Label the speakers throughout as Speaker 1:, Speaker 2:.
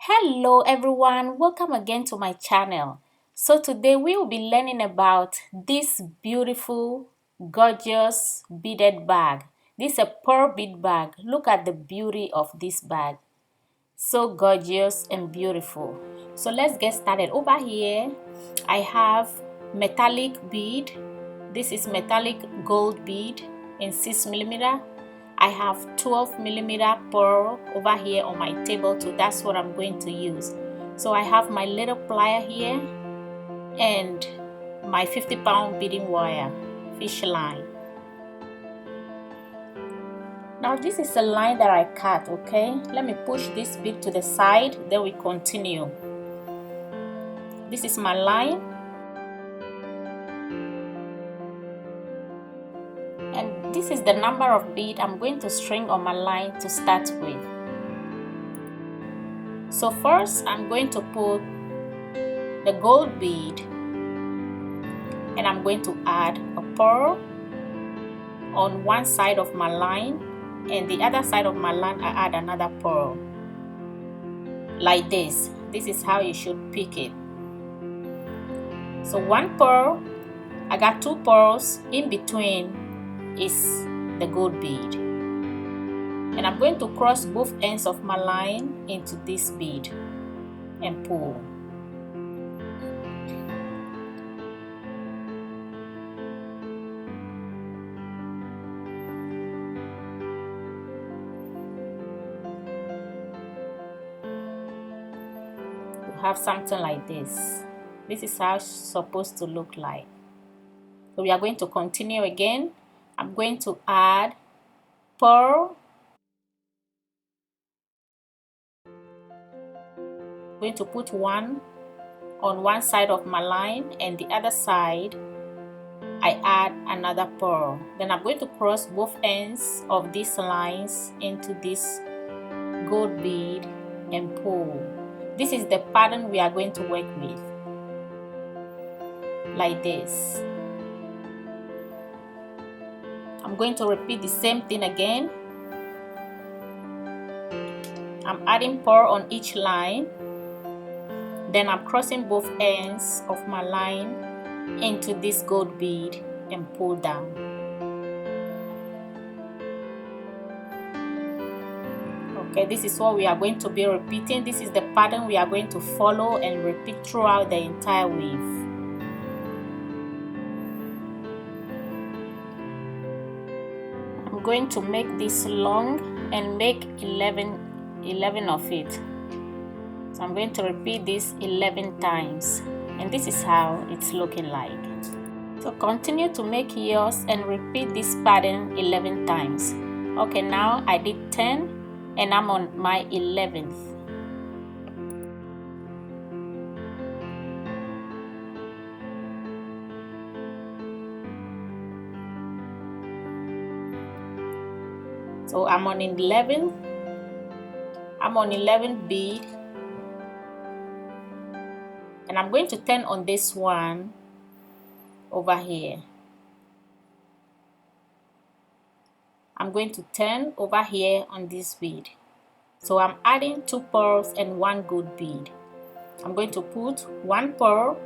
Speaker 1: Hello everyone, welcome again to my channel. So today we will be learning about this beautiful, gorgeous beaded bag. This is a pearl bead bag. Look at the beauty of this bag. So gorgeous and beautiful. So let's get started. Over here, I have metallic bead. This is metallic gold bead in 6mm. I have 12mm pearl over here on my table too. That's what I'm going to use. So I have my little plier here and my 50-pound beading wire, fish line. Now this is a line that I cut, okay? Let me push this bead to the side, then we continue. This is my line. And this is the number of bead I'm going to string on my line to start with. So first I'm going to put the gold bead and I'm going to add a pearl on one side of my line, and the other side of my line I add another pearl like this. This is how you should pick it. So one pearl, I got two pearls, in between is the gold bead, and I'm going to cross both ends of my line into this bead and pull. Have something like this. This is how it's supposed to look like. So we are going to continue again. I'm going to add pearl. I'm going to put one on one side of my line, and the other side I add another pearl. Then I'm going to cross both ends of these lines into this gold bead and pull. This is the pattern we are going to work with, like this. I'm going to repeat the same thing again. I'm adding pearl on each line, then I'm crossing both ends of my line into this gold bead and pull down. Okay, this is what we are going to be repeating. This is the pattern we are going to follow and repeat throughout the entire weave. I'm going to make this long and make 11 of it. So I'm going to repeat this 11 times, and this is how it's looking like. So continue to make yours and repeat this pattern 11 times. Okay, now I did 10 and I'm on my 11th. So I'm on 11th. I'm on 11th bead, and I'm going to turn on this one over here. I'm going to turn over here on this bead. So I'm adding two pearls and one gold bead. I'm going to put one pearl,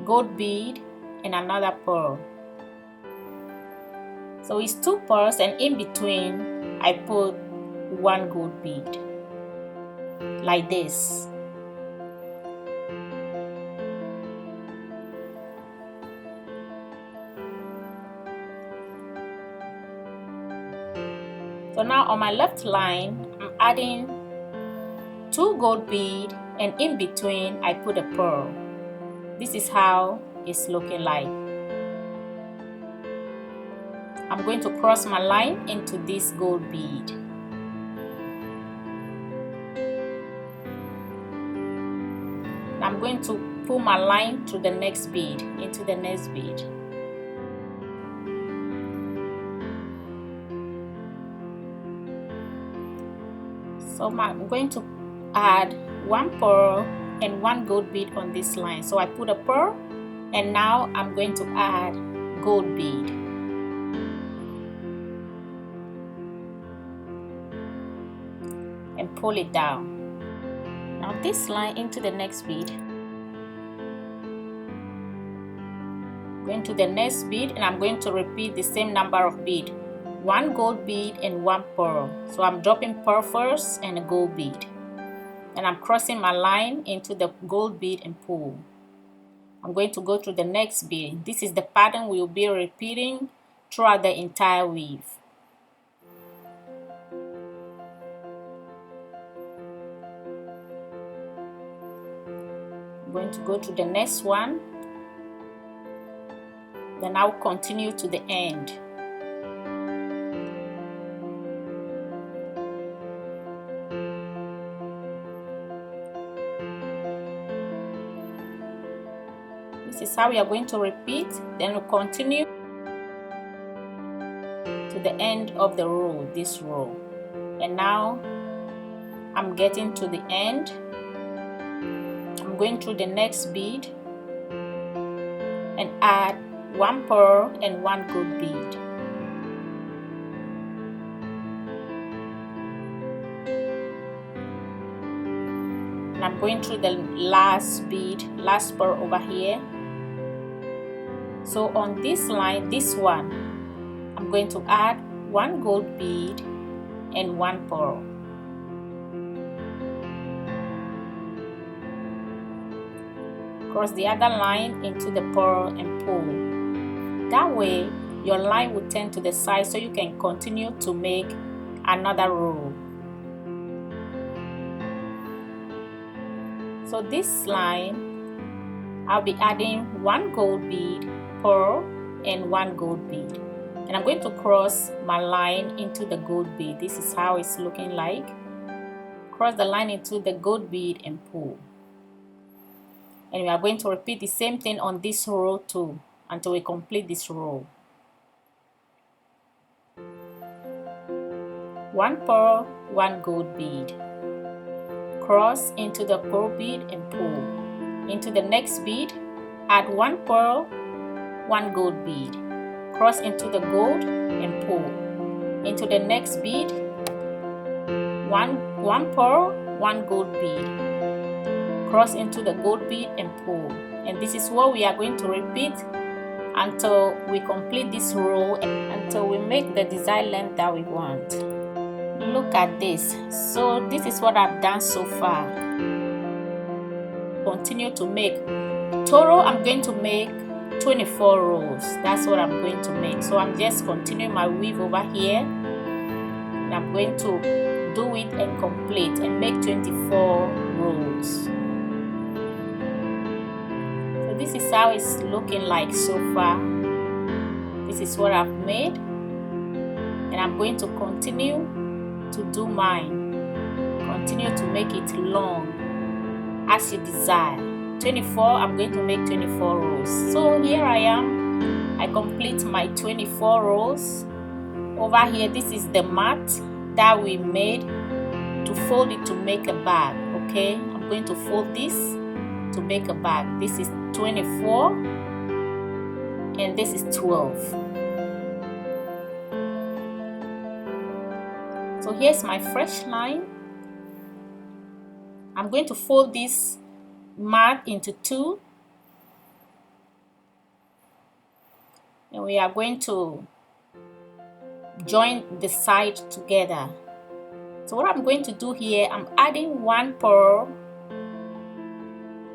Speaker 1: gold bead, and another pearl. So it's two pearls, and in between I put one gold bead, like this. So now on my left line, I'm adding two gold bead, and in between I put a pearl. This is how it's looking like. I'm going to cross my line into this gold bead. I'm going to pull my line to the next bead, into the next bead. So I'm going to add one pearl and one gold bead on this line. So I put a pearl, and now I'm going to add gold bead. and pull it down. Now this line into the next bead. Going to the next bead, and I'm going to repeat the same number of bead. 1 gold bead and 1 pearl. So I'm dropping pearl first and a gold bead. And I'm crossing my line into the gold bead and pull. I'm going to go through the next bead. This is the pattern we will be repeating throughout the entire weave. I'm going to go to the next one. Then I'll continue to the end. This is how we are going to repeat. Then we'll continue to the end of the row, this row. And now I'm getting to the end. I'm going through the next bead and add 1 pearl and 1 gold bead. And I'm going through the last bead, last pearl over here. So on this line, this one, I'm going to add 1 gold bead and 1 pearl. Cross the other line into the pearl and pull. That way your line will turn to the side so you can continue to make another row. So this line, I'll be adding 1 gold bead, pearl and 1 gold bead. And I'm going to cross my line into the gold bead. This is how it's looking like. Cross the line into the gold bead and pull. And we are going to repeat the same thing on this row too until we complete this row. 1 pearl, 1 gold bead. Cross into the pearl bead and pull. Into the next bead, add 1 pearl, 1 gold bead. Cross into the gold and pull. Into the next bead, 1 pearl, 1 gold bead. Cross into the gold bead and pull. And this is what we are going to repeat until we complete this row, until we make the desired length that we want. Look at this. So this is what I've done so far. Continue to make. Total, I'm going to make 24 rows. That's what I'm going to make. So I'm just continuing my weave over here, and I'm going to do it and complete and make 24 rows. So this is how it's looking like so far. This is what I've made, and I'm going to continue to do mine. Continue to make it long as you desire. 24, I'm going to make 24 rows. So here I am. I complete my 24 rows. Over here, this is the mat that we made to fold it to make a bag. Okay, I'm going to fold this to make a bag. This is 24 and this is 12. So here's my fresh line. I'm going to fold this mat into 2, and we are going to join the side together. So what I'm going to do here, I'm adding 1 pearl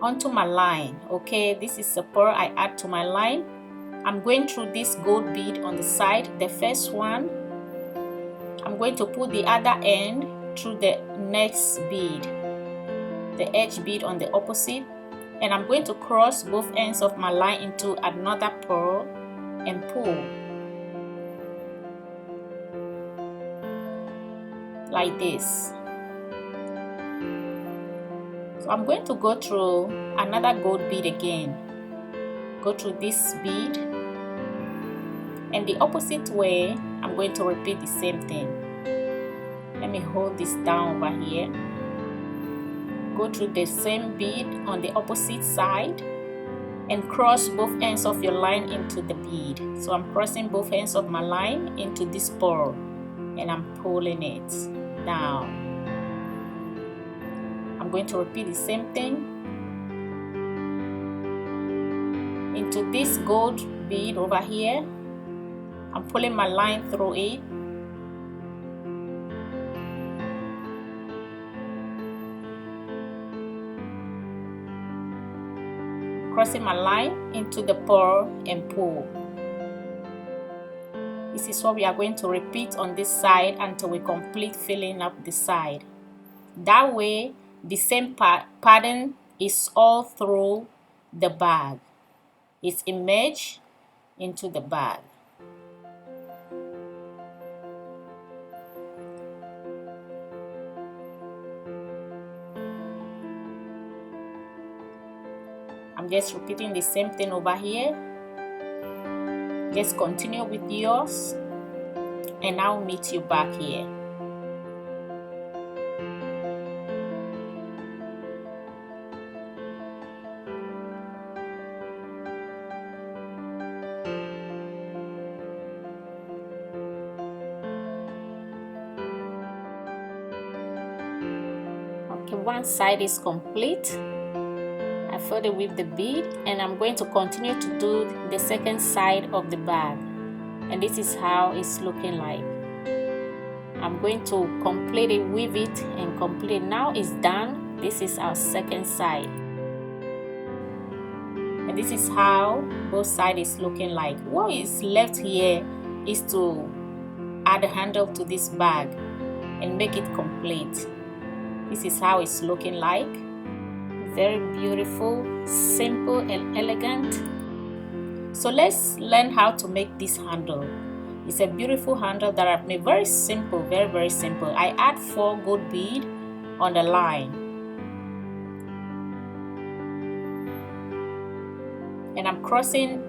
Speaker 1: onto my line. Okay, this is a pearl I add to my line. I'm going through this gold bead on the side, the first one. I'm going to put the other end through the next bead, the edge bead on the opposite, and I'm going to cross both ends of my line into another pearl and pull like this. So I'm going to go through another gold bead again, go through this bead, and the opposite way I'm going to repeat the same thing. Let me hold this down over here. Go through the same bead on the opposite side and cross both ends of your line into the bead. So I'm crossing both ends of my line into this pearl and I'm pulling it down. going to repeat the same thing into this gold bead over here. I'm pulling my line through it. Crossing my line into the pearl and pull. This is what we are going to repeat on this side until we complete filling up the side. That way, the same pattern is all through the bag. It's immersed into the bag. I'm just repeating the same thing over here. Just continue with yours and I'll meet you back here. Okay, one side is complete. I filled it with the bead and I'm going to continue to do the second side of the bag, and this is how it's looking like. I'm going to complete it with it and complete. Now it's done. This is our second side, and this is how both sides is looking like. What is left here is to add a handle to this bag and make it complete. This is how it's looking like. Very beautiful, simple and elegant. So let's learn how to make this handle. It's a beautiful handle that I've made. Very simple, very simple. I add 4 gold bead on the line, and I'm crossing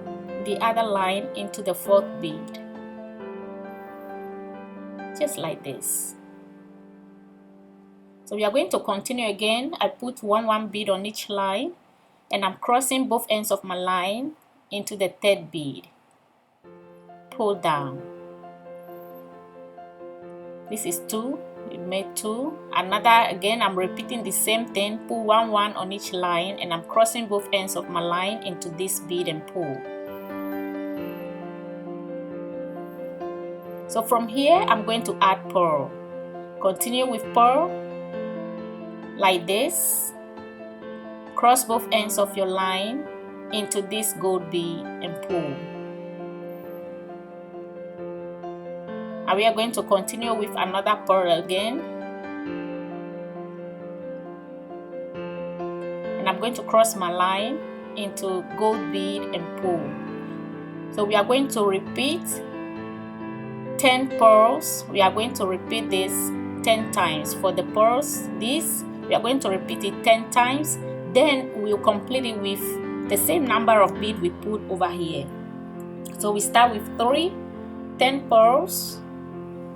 Speaker 1: the other line into the 4th bead, just like this. So we are going to continue again. I put one bead on each line, and I'm crossing both ends of my line into the 3rd bead. Pull down. This is 2. We made 2. Another, again, I'm repeating the same thing. Pull one on each line, and I'm crossing both ends of my line into this bead and pull. So from here, I'm going to add pearl. Continue with pearl. Like this, cross both ends of your line into this gold bead and pull. And we are going to continue with another pearl again. And I'm going to cross my line into gold bead and pull. So we are going to repeat 10 pearls. We are going to repeat this 10 times. For the pearls, we are going to repeat it 10 times, then we'll complete it with the same number of beads we put over here. So we start with 3, 10 pearls,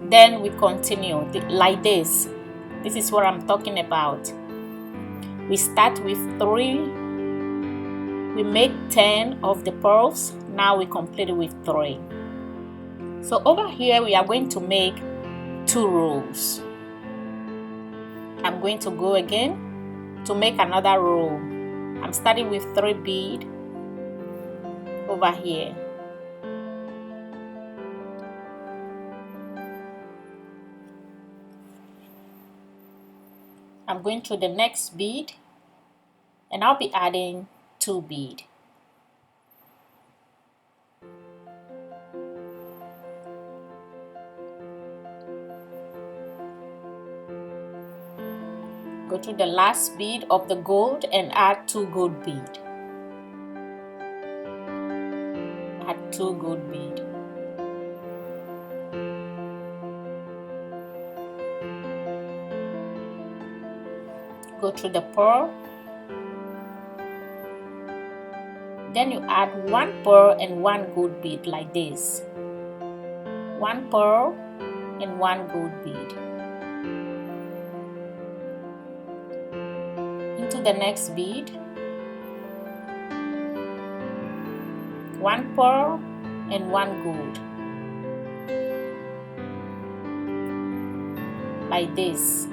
Speaker 1: then we continue like this. This is what I'm talking about. We start with 3, we make 10 of the pearls, now we complete it with 3. So over here we are going to make 2 rows. I'm going to go again to make another row. I'm starting with 3 beads over here. I'm going to the next bead and I'll be adding 2 beads. Go to the last bead of the gold and add 2 gold beads. Add 2 gold beads. Go to the pearl. Then you add 1 pearl and 1 gold bead like this. 1 pearl and 1 gold bead. Into the next bead. 1 pearl and 1 gold. Like this.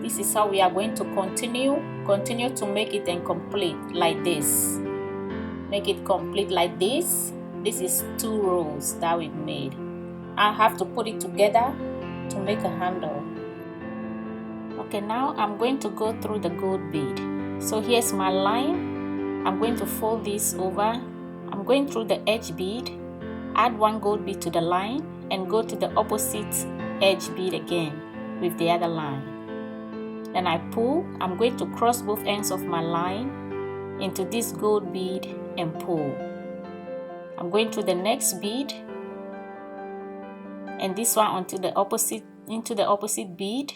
Speaker 1: This is how we are going to continue to make it complete like this. Make it complete like this. This is 2 rows that we've made. I have to put it together to make a handle. Okay, now I'm going to go through the gold bead. So here's my line. I'm going to fold this over. I'm going through the edge bead, add 1 gold bead to the line, and go to the opposite edge bead again with the other line. Then I pull. I'm going to cross both ends of my line into this gold bead and pull. I'm going to the next bead and this one into the opposite bead.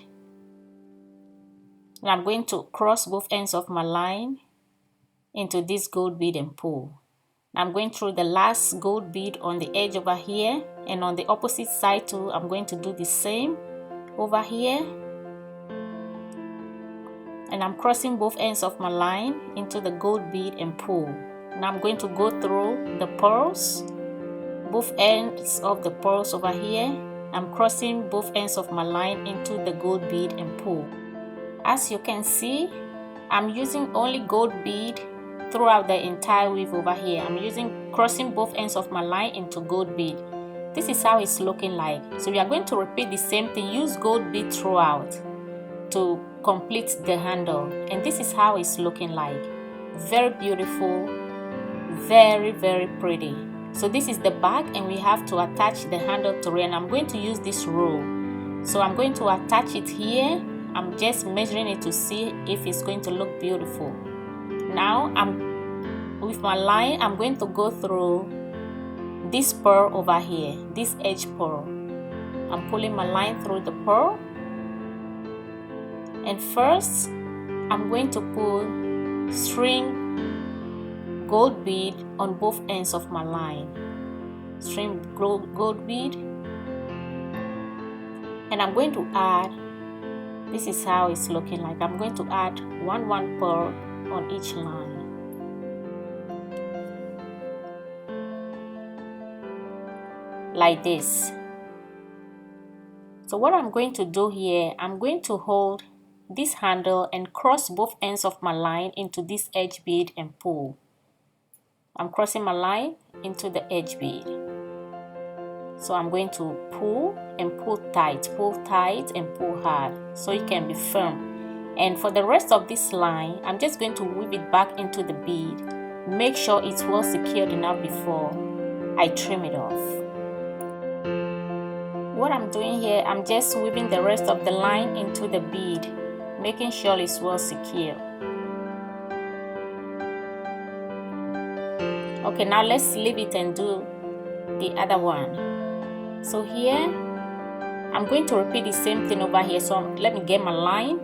Speaker 1: And I'm going to cross both ends of my line into this gold bead and pull. I'm going through the last gold bead on the edge over here, and on the opposite side too I'm going to do the same over here. And I'm crossing both ends of my line into the gold bead and pull. Now I'm going to go through the pearls, both ends of the pearls over here. I'm crossing both ends of my line into the gold bead and pull. As you can see, I'm using only gold bead throughout the entire weave over here. I'm crossing both ends of my line into gold bead. This is how it's looking like. So we are going to repeat the same thing. Use gold bead throughout to complete the handle, and this is how it's looking like. Very beautiful, very pretty. So this is the back, and we have to attach the handle to it, and I'm going to use this roll. So I'm going to attach it here. I'm just measuring it to see if it's going to look beautiful. Now with my line, I'm going to go through this pearl over here, this edge pearl. I'm pulling my line through the pearl, and first I'm going to put string gold bead on both ends of my line. String gold bead, and I'm going to add, this is how it's looking like. I'm going to add one pearl on each line. Like this. So what I'm going to do here, I'm going to hold this handle and cross both ends of my line into this edge bead and pull. I'm crossing my line into the edge bead. So I'm going to pull and pull tight and pull hard so it can be firm. And for the rest of this line, I'm just going to weave it back into the bead. Make sure it's well secured enough before I trim it off. What I'm doing here, I'm just weaving the rest of the line into the bead, making sure it's well secured. Okay, now let's leave it and do the other one. So here, I'm going to repeat the same thing over here. So let me get my line.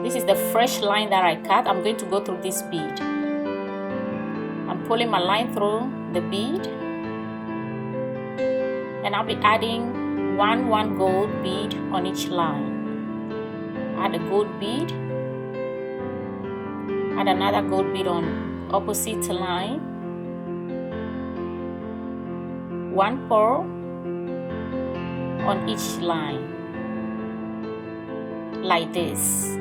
Speaker 1: This is the fresh line that I cut. I'm going to go through this bead. I'm pulling my line through the bead, and I'll be adding one gold bead on each line. Add a gold bead, add another gold bead on opposite line, 1 pearl on each line, like this.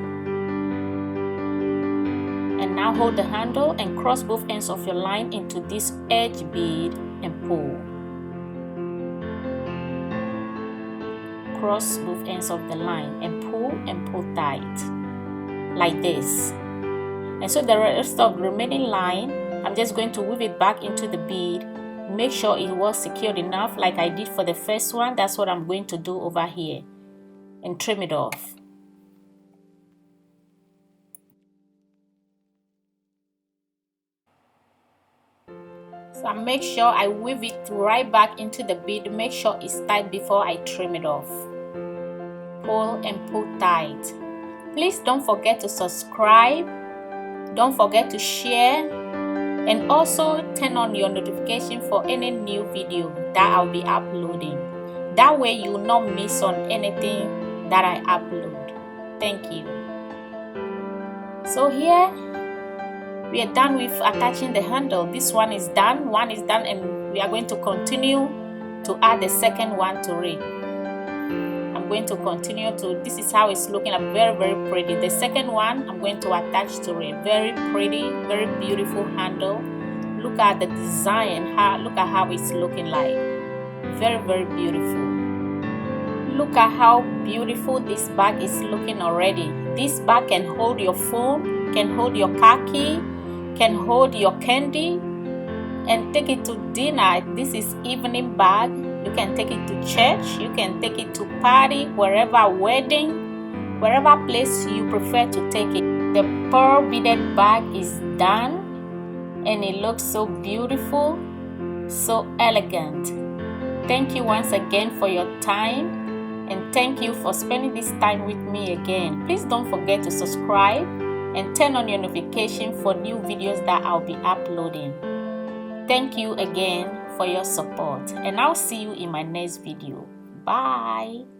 Speaker 1: And now hold the handle and cross both ends of your line into this edge bead and pull. Cross both ends of the line and pull tight, like this. And so the rest of the remaining line, I'm just going to weave it back into the bead. Make sure it was secured enough like I did for the first one. That's what I'm going to do over here, and trim it off. So I make sure I weave it right back into the bead. Make sure it's tight before I trim it off. Pull and pull tight. Please don't forget to subscribe. Don't forget to share, and also turn on your notification for any new video that I'll be uploading. That way you will not miss on anything that I upload. Thank you. So here we are done with attaching the handle. This one is done, and we are going to continue to add the second one to it. I'm I'm going to continue to, this is how it's looking like, very pretty. The second one I'm going to attach to it. Very pretty, very beautiful handle. Look at the design, look at how it's looking like. Very beautiful. Look at how beautiful this bag is looking already. This bag can hold your phone, can hold your car key, can hold your candy, and take it to dinner. This is evening bag. You can take it to church, you can take it to party, wherever, wedding, wherever place you prefer to take it. The pearl beaded bag is done and it looks so beautiful, so elegant. Thank you once again for your time, and thank you for spending this time with me again. Please don't forget to subscribe and turn on your notification for new videos that I'll be uploading. Thank you again for your support, and I'll see you in my next video. Bye.